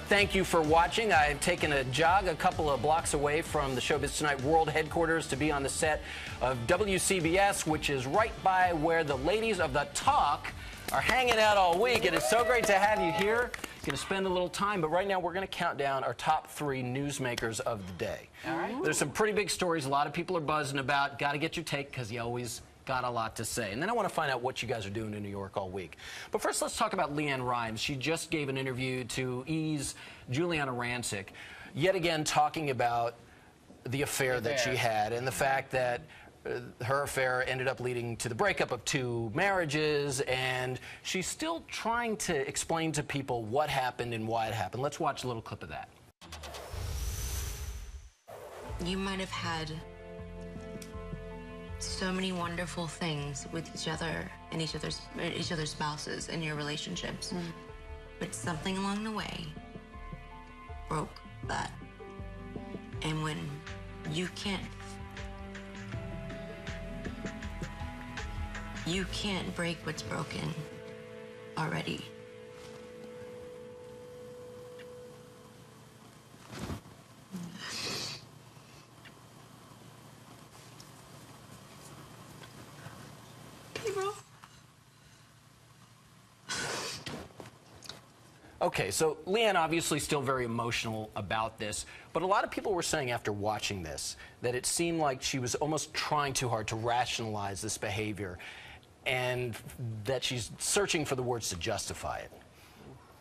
Thank you for watching. I've taken a jog a couple of blocks away from the Showbiz Tonight World Headquarters to be on the set of WCBS, which is right by where the ladies of the Talk are hanging out all week. It is so great to have you here. Going to spend a little time, but right now we're going to count down our top 3 newsmakers of the day. All right. There's some pretty big stories a lot of people are buzzing about. Got to get your take because you always got a lot to say. And then I want to find out what you guys are doing in New York all week. But first, let's talk about Leanne Rimes. She just gave an interview to E's Juliana Rancic, yet again talking about the affair that she had and the fact that her affair ended up leading to the breakup of 2 marriages, and she's still trying to explain to people what happened and why it happened. Let's watch a little clip of that. You might have had so many wonderful things with each other and each other's spouses in your relationships, but something along the way broke that. And when you can't break what's broken already. Hey, bro. Okay, so Leanne obviously still very emotional about this, but a lot of people were saying after watching this that it seemed like she was almost trying too hard to rationalize this behavior, and that she's searching for the words to justify it.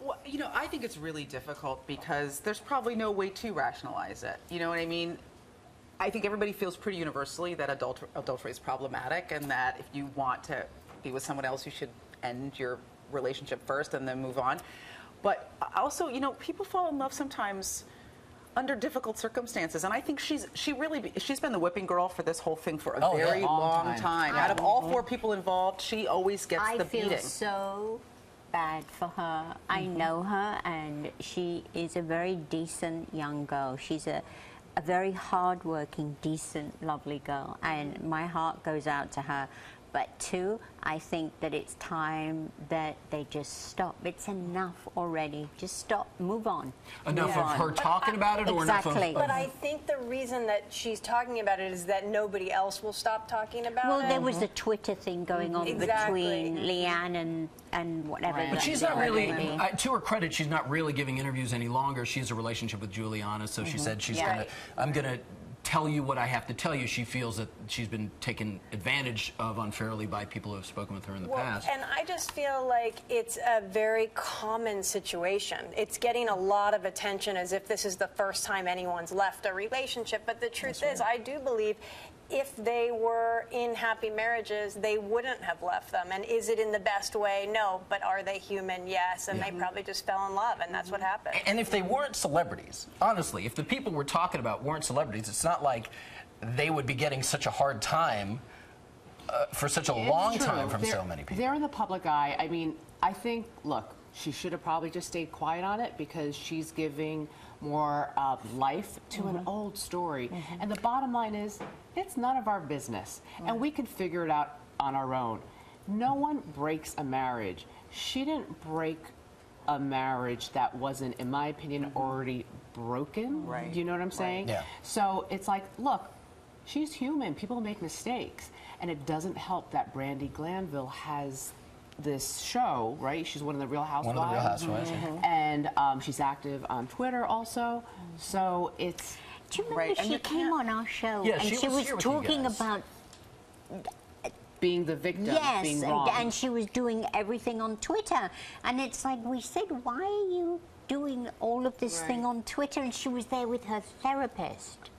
Well, you know, I think it's really difficult because there's probably no way to rationalize it. You know what I mean? I think everybody feels pretty universally that adultery is problematic, and that if you want to be with someone else, you should end your relationship first and then move on. But also, you know, people fall in love sometimes under difficult circumstances, and I think she's been the whipping girl for this whole thing for a very long time. Out of all 4 people involved, she always gets the beating. I feel so bad for her. I know her, and she is a very decent young girl. She's a very hardworking, decent, lovely girl, and my heart goes out to her. But 2, I think that it's time that they just stop. It's enough already. Just stop. Move on. Enough of her talking about it, or enough of... But I think the reason that she's talking about it is that nobody else will stop talking about it. Well, there was a Twitter thing going on between Leanne and whatever. But she's not really, to her credit, she's not really giving interviews any longer. She has a relationship with Juliana, so she said she's I'm going to tell you what I have to tell you. She feels that she's been taken advantage of unfairly by people who have spoken with her in the past. And I just feel like it's a very common situation. It's getting a lot of attention as if this is the first time anyone's left a relationship. But the truth is, I do believe if they were in happy marriages, they wouldn't have left them. And is it in the best way? No. But are they human? Yes. And they probably just fell in love, and that's what happened. And if they weren't celebrities, honestly, if the people we're talking about weren't celebrities, it's not like they would be getting such a hard time for such a long time from so many people. They're in the public eye. I mean, I think, look, she should have probably just stayed quiet on it because she's giving more life to an old story. And the bottom line is, it's none of our business. And we can figure it out on our own. No one breaks a marriage. She didn't break a marriage that wasn't, in my opinion, already broken. Right. Do you know what I'm saying? Yeah. So it's like, look, she's human. People make mistakes. And it doesn't help that Brandi Glanville has this show, right? She's one of the Real Housewives. One of the Real Housewives, And she's active on Twitter also. So it's... Do you remember she came on our show and she was talking about being the victim, being wrong. And she was doing everything on Twitter. And it's like we said, why are you doing all of this thing on Twitter? And she was there with her therapist.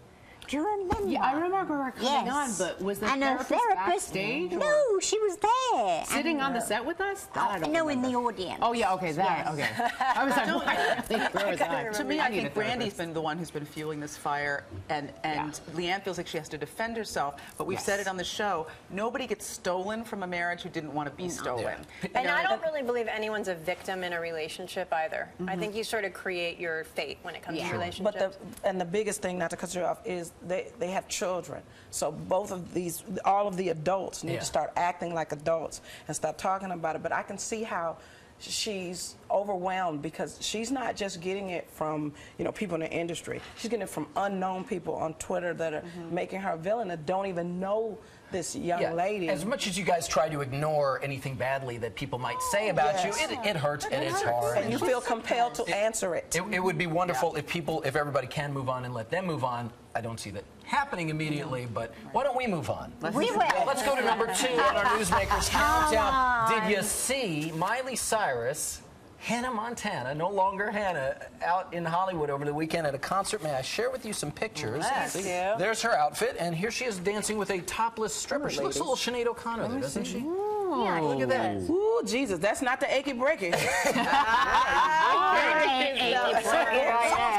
Do you remember? Yeah, I remember her coming on, but was the therapist backstage? No, she was there. Sitting on the set with us? That I don't no, remember. in the audience. Oh, yeah, okay, that, okay. I was like, where was I? To me, I think Brandi's been the one who's been fueling this fire, and Leanne feels like she has to defend herself, but we've said it on the show, nobody gets stolen from a marriage who didn't want to be stolen. And I don't really believe anyone's a victim in a relationship either. I think you sort of create your fate when it comes to relationships. But the biggest thing, not to cut you off, is they have children. So both of these, all of the adults need to start acting like adults and start talking about it. But I can see how she's overwhelmed because she's not just getting it from, you know, people in the industry. She's getting it from unknown people on Twitter that are making her a villain that don't even know this young lady. As much as you guys try to ignore anything badly that people might say about you, it hurts and it's hard. And you feel compelled to answer it. It would be wonderful if everybody can move on and let them move on. I don't see that happening immediately, but why don't we move on? We will. Let's go to number 2 on our Newsmakers Countdown. Did you see Miley Cyrus, Hannah Montana, no longer Hannah, out in Hollywood over the weekend at a concert? May I share with you some pictures? There's her outfit, and here she is dancing with a topless stripper. She looks a little Sinead O'Connor there, doesn't she? Yeah, Look at that. Ooh, Jesus, that's not the achy breaky. So,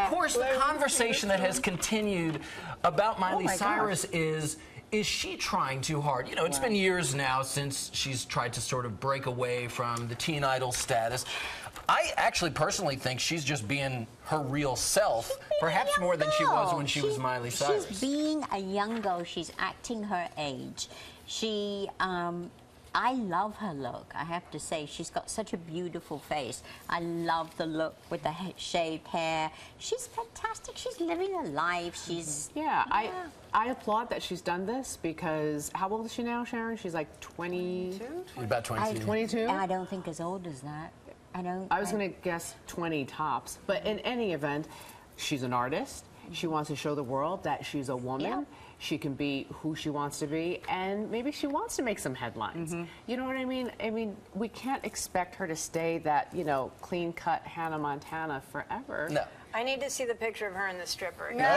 of course, the conversation that has continued about Miley Cyrus is she trying too hard? You know, it's been years now since she's tried to sort of break away from the teen idol status. I actually personally think she's just being her real self, perhaps more than she was when she was Miley Cyrus. She's being a young girl. She's acting her age. I love her look, I have to say. She's got such a beautiful face. I love the look with the shaved hair. She's fantastic. She's living a life. She's... I applaud that she's done this because how old is she now, Sharon? She's like 22? About 22. 22? I don't think as old as that. I was going to guess 20 tops. But in any event, she's an artist. She wants to show the world that she's a woman. Yeah. She can be who she wants to be, and maybe she wants to make some headlines. You know what I mean? I mean, we can't expect her to stay that, you know, clean-cut Hannah Montana forever. No. I need to see the picture of her in the stripper. Okay, there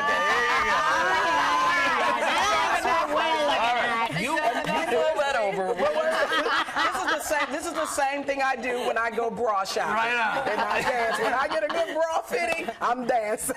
you go. You pull that over. This is the same thing I do when I go bra shopping. Right on. And I dance. When I get a good bra fitting, I'm dancing.